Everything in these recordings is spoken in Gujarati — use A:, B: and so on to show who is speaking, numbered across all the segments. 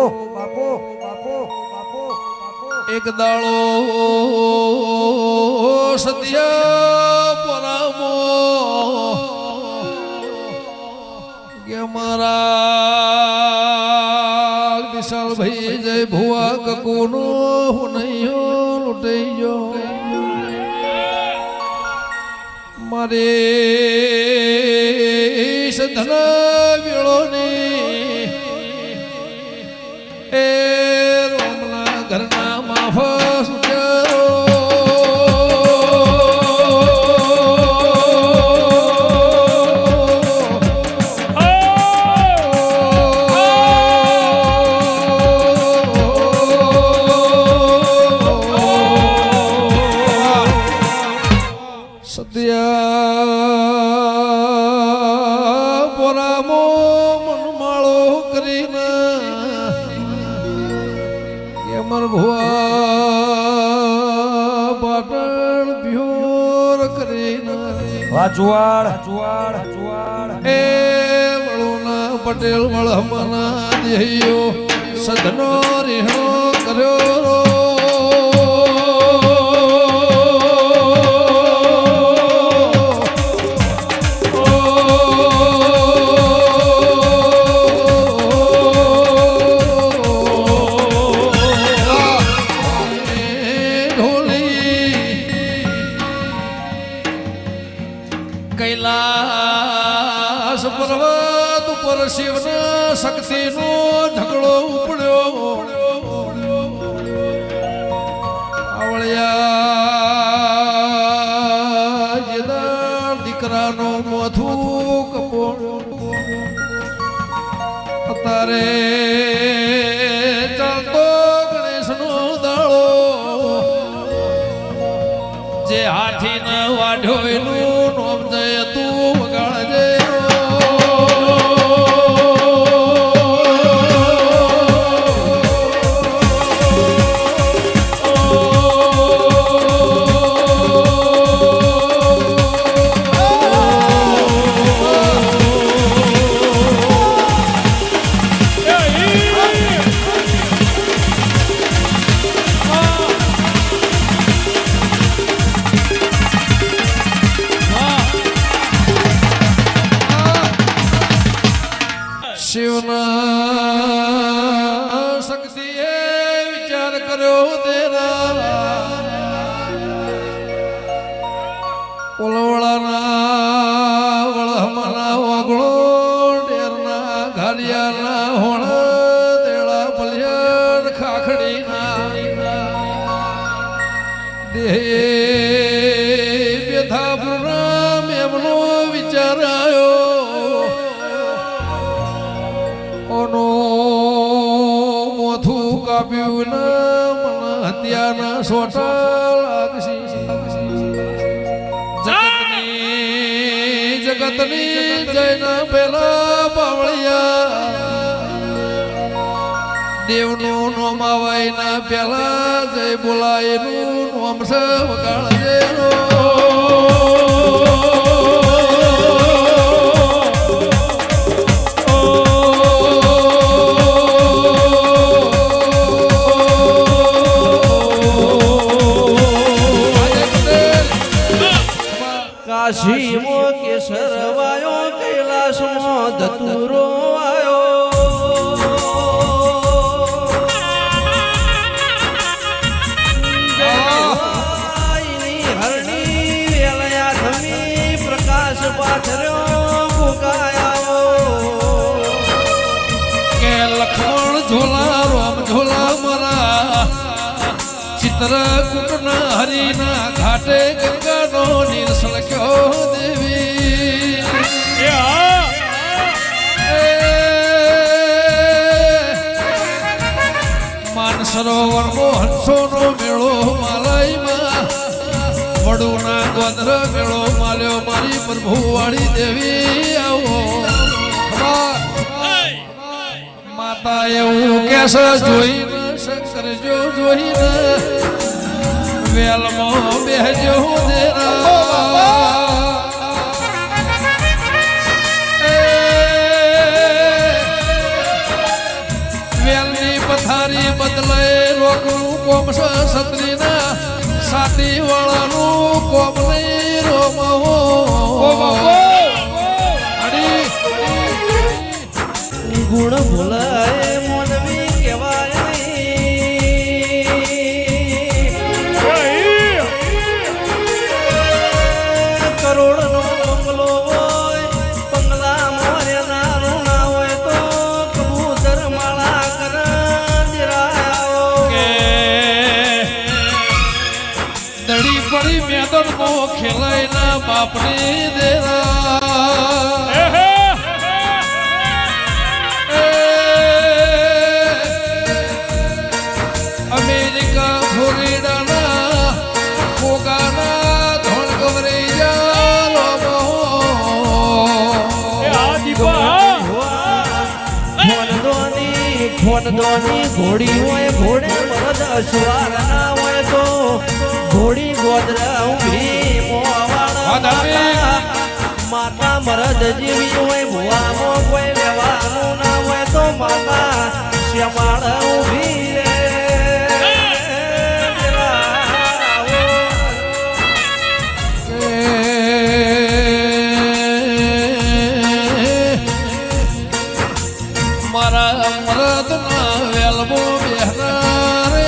A: બાપો બાપો બાપો
B: એક દાળો સત્ય પરામો કે મારા વિશાલ ભાઈ જય ભુવા કકુનો હું નહીં લૂંટાઈ ગયો મારે સધના વેળોની એ રોમના ઘરના માફા સુચારો
A: એ
B: વળુના પટેલ વળમના દેયો સદનો રીહણો કર્યો કૈલાસ પર્વત ઉપર શિવના શક્તિનો ઝઘડો ઉપડ્યો આવળિયા જેના દીકરાનો મોથું કપોળ્યો અત્યારે ચાલતો ગણેશનો દાળો જે હાથીને વાઢ્યો એનું નોમ જય તું વગાડજે શિવના શક્તિએ વિચાર કર્યો તેરા ઓલવળાના વળહમાના વાગળો ડેરના ઘારિયાના હોણા તેળા ભલિયાર ખાખડીના દેહ વ્યથા પૂર્ણ એમનો વિચાર આવ્યો ઓનો મોથું કાપ્યું ને મને હત્યાના સોટા લાગશી જગતની જયના પેલા બાવળિયા દેવનું નોમ આવાયના પેલા જય બોલાયનું નોમ છે વગાડજે
C: કાશીમો કેસર વાયો કૈલાસમો ધતુરો આયો હરણી વેલયા ધમી પ્રકાશ પાથર્યો ભૂકાયો
B: કે લખમણ ઝોલા રોમ ઝોલા મારા ચિત્રકૂટના હરિના ઘાટે ગંગાનો નિરસલ ક્યો દેવી માનસરોવરનો હંસોનો મેળો માલયમાં વડુના ગોંદ્ર મેળો માલ્યો મારી પ્રભુવાળી દેવી આવો માતા એવું કેસે જોઈને શંકર જો જોઈને વેલમાં બેહજો દેરા વેલની પથારી બદલે રોકનું કોમ છે સત્રીના સાતી વાળાનું કોમ નહીં રોમહો
C: ગુણ ભૂલાય મોનવી કહેવાય કરોડનો બંગલો હોય બંગલા મોરે ના રૂણા હોય તો કબૂતર માળા કરાયો
B: દડી પડી મેદન મો ખેલાય ના બાપની દેરા અમેરિકા ફ્લોરિડાના કોગાના ધોણ ગવરી
C: ફોનદોની ઘોડી હોય ઘોડે મરદ અસવાર ના હોય તો ઘોડી ગોદરા ઊભી મોવાળા માતા મરદ જેવી હોય ભુવામાં કોઈ લેવાનું ના હોય તો માતા શ્યામાળ ઊભી રે
B: મારા મરદના વેલબો બેહના રે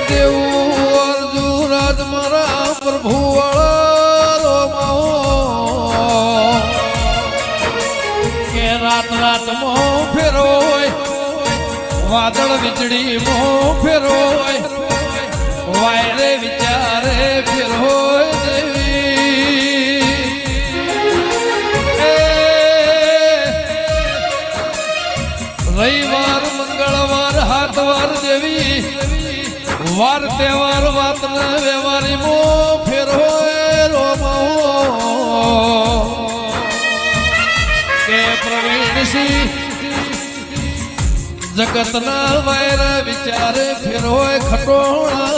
B: દેવું અર્જુરાજ મારા પ્રભુ કે રાત રાતમાં ફેરોય વાદળ વીજળી મો ફેરોય વાયરે વિચારે ફિર હોય દેવી રવિવાર મંગળવાર હાથવાર દેવી વાર તહેવાર વાત ને વ્યવહારી મો ફેર હોય રોમો કે પ્રવીણસિંહ જગતના વાયર વિચારે ફેર હોય ખટોળા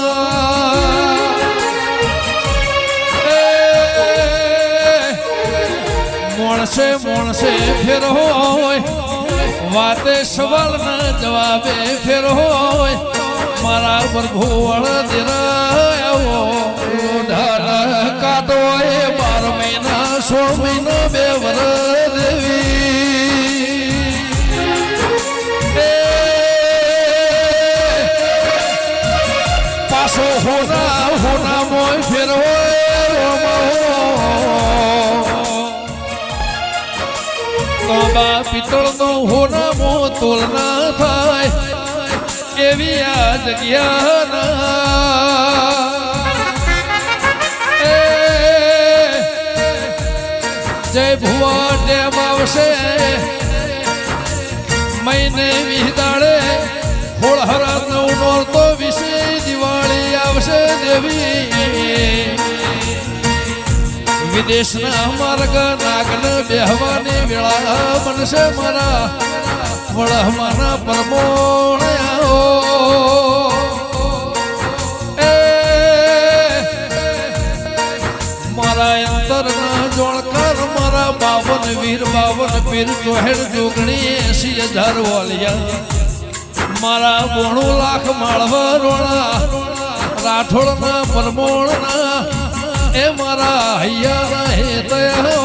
B: મોણસે મોણસે ફેર હોય વાતે સવાલ ના જવાબે ફેર હોય મારા પ્રભુ વળદિરાયો કાતો એ 12 મહિના 16 મહિના 2 વર દેવી પાસો હોના હોના મોય ફેર હોય તોબા પિત્તળનો હોના મો તોલના થાય એવી આ જગ્યાના જય ભુવા ડેમ આવશે મહિને વિહદાડે હોળ હરા 9 નોરતો વિશે દિવાળી આવશે દેવી વિદેશના માર્ગ નાગન બેહવાની વેળા બનશે મારા વળહમાના પરમોણ મારા અંતરના જોણકાર મારા 52 વીર 52 પીર 64 જોગણી 80,000 વાલિયા મારા 92 લાખ માળવા રોણા રાઠોડના પરમોણના એ મારા હૈયા હે તયા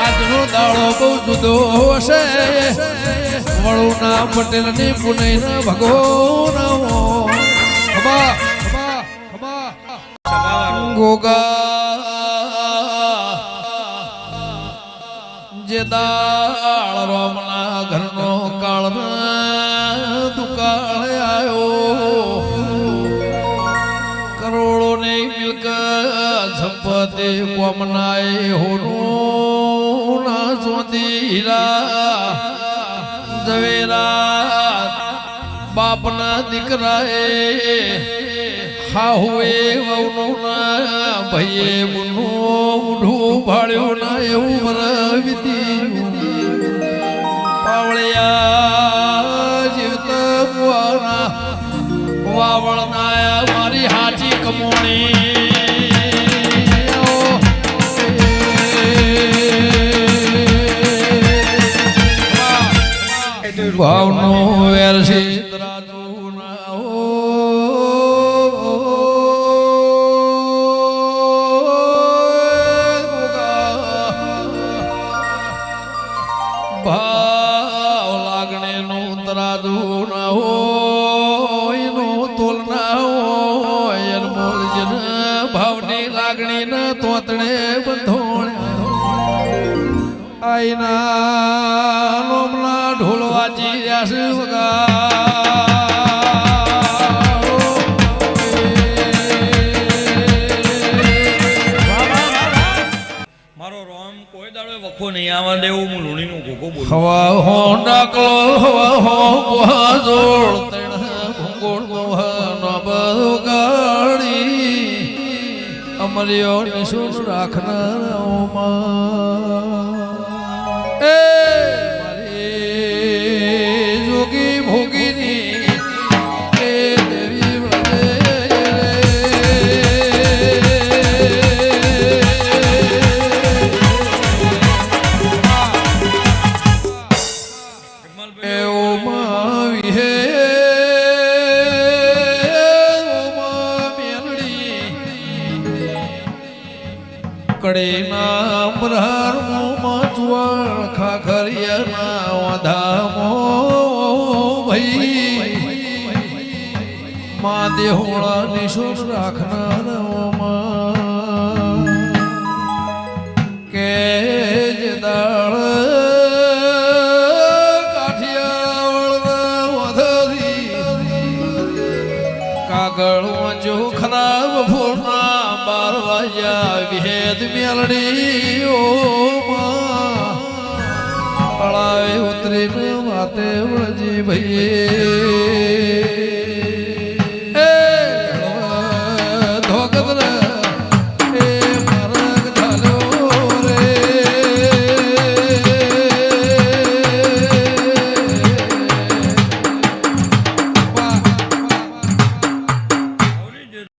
B: આજનો દાડો બહુ જુદો હશે વળુના પટેલની પુનૈના ભગવાનનો ગોગા જે દાળ રોમના ઘરનો કાળના દુકાળ આવ્યો કરોડોની મિલકત સંપત્તિ કોમનાય હોનું ના સોધીરા ઝવેરા બાપના દીકરાએ હાહુએ વહુનું ના ભાઈએ મુઢું ભાળ્યું ના એવું વરવીતી પાવળિયા જીવતા મુવાના વાવળના મારી હાચી કમોણી ભાવનો વેરસી તરાજુ ના ભાવ લાગણીનું તરાજુ ના હોય નું તોલ ના હોય મોલજન ભાવની લાગણી ના તોતણે બંધોણ આઈના લોમલા ઢોલ વાજી રહ્યા છે
C: મારો રોમ કોઈ દાડો વખો નહીં આવવા દેવું હું લુણીનું ઘોઘો બોલું
B: હવા હો ડાકલો હવા હો બુહા જોડ તણ ભંગોળ બુહા નો બગાડી અમર્યો નિશુન રાખનાર ઓમાં એ મારી જોગી ભોગીની એ દેવી કડીના બ્રહર મોમાં ચુવાળ ખાખરિયાના વાધામો ભઈ મા દેહોળા નિશુન રાખનારાઓમાં કે જે દાળ કાઠિયાવાળના વધારી કાગળ વાંચો ખરાબ ફોરના 12 વાગ્યા વિહેદ મેલડી ઓ તળાવે ઉતરીને વાતે વળજી ભઈએ